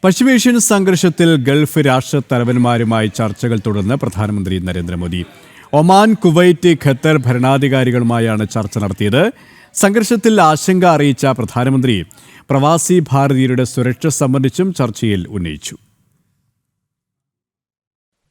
പശ്ചിമേഷ്യൻ സംഘർഷത്തിൽ ഗൾഫ് രാഷ്ട്രത്തലവന്മാരുമായി ചർച്ചകൾ തുടർന്ന് പ്രധാനമന്ത്രി നരേന്ദ്രമോദി. ഒമാൻ, കുവൈറ്റ്, ഖത്തർ ഭരണാധികാരികളുമായാണ് ചർച്ച നടത്തിയത്. സംഘർഷത്തിൽ ആശങ്ക അറിയിച്ച പ്രധാനമന്ത്രി പ്രവാസി ഭാരതീയരുടെ സുരക്ഷ സംബന്ധിച്ചും ചർച്ചയിൽ ഉന്നയിച്ചു.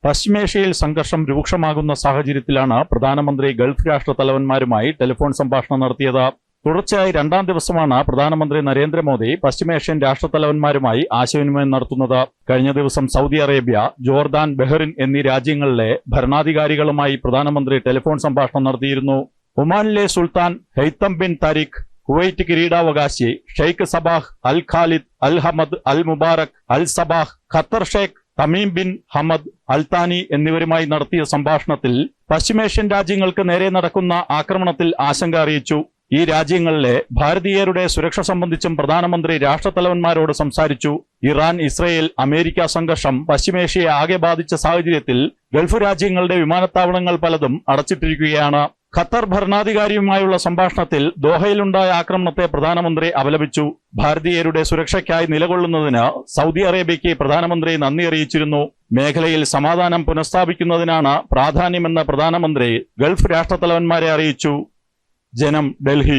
പശ്ചിമേഷ്യയിൽ സംഘർഷം രൂക്ഷമാകുന്ന സാഹചര്യത്തിലാണ് പ്രധാനമന്ത്രി ഗൾഫ് രാഷ്ട്രത്തലവന്മാരുമായി ടെലിഫോൺ സംഭാഷണം നടത്തിയത്. തുടർച്ചയായി രണ്ടാം ദിവസമാണ് പ്രധാനമന്ത്രി നരേന്ദ്രമോദി പശ്ചിമേഷ്യൻ രാഷ്ട്രത്തലവന്മാരുമായി ആശയവിനിമയം നടത്തുന്നത്. കഴിഞ്ഞ ദിവസം സൗദി അറേബ്യ, ജോർദാൻ, ബഹ്റിൻ എന്നീ രാജ്യങ്ങളിലെ ഭരണാധികാരികളുമായി പ്രധാനമന്ത്രി ടെലിഫോൺ സംഭാഷണം നടത്തിയിരുന്നു. ഒമാനിലെ സുൽത്താൻ ഹെയ്തം ബിൻ താരിഖ്, കുവൈറ്റ് കിരീടാവകാശി Sheikh Sabah Al Khalid Al Hamad Al Mubarak Al Sabah, Qatar Sheikh Tamim bin Hamad Al Thani എന്നിവരുമായി നടത്തിയ സംഭാഷണത്തിൽ പശ്ചിമേഷ്യൻ രാജ്യങ്ങൾക്ക് നേരെ നടക്കുന്ന ആക്രമണത്തിൽ ആശങ്ക അറിയിച്ചു. ഈ രാജ്യങ്ങളിലെ ഭാരതീയരുടെ സുരക്ഷ സംബന്ധിച്ചും പ്രധാനമന്ത്രി രാഷ്ട്രത്തലവന്മാരോട് സംസാരിച്ചു. ഇറാൻ, ഇസ്രയേൽ, അമേരിക്ക സംഘർഷം പശ്ചിമേഷ്യയെ ആകെ ബാധിച്ച സാഹചര്യത്തിൽ ഗൾഫ് രാജ്യങ്ങളുടെ വിമാനത്താവളങ്ങൾ പലതും അടച്ചിട്ടിരിക്കുകയാണ്. ഖത്തർ ഭരണാധികാരിയുമായുള്ള സംഭാഷണത്തിൽ ദോഹയിലുണ്ടായ ആക്രമണത്തെ പ്രധാനമന്ത്രി അപലപിച്ചു. ഭാരതീയരുടെ സുരക്ഷയ്ക്കായി നിലകൊള്ളുന്നതിന് സൗദി അറേബ്യയ്ക്ക് പ്രധാനമന്ത്രി നന്ദി അറിയിച്ചിരുന്നു. മേഖലയിൽ സമാധാനം പുനഃസ്ഥാപിക്കുന്നതിനാണ് പ്രാധാന്യമെന്ന് പ്രധാനമന്ത്രി ഗൾഫ് രാഷ്ട്രത്തലവന്മാരെ അറിയിച്ചു. ജനം, ഡൽഹി.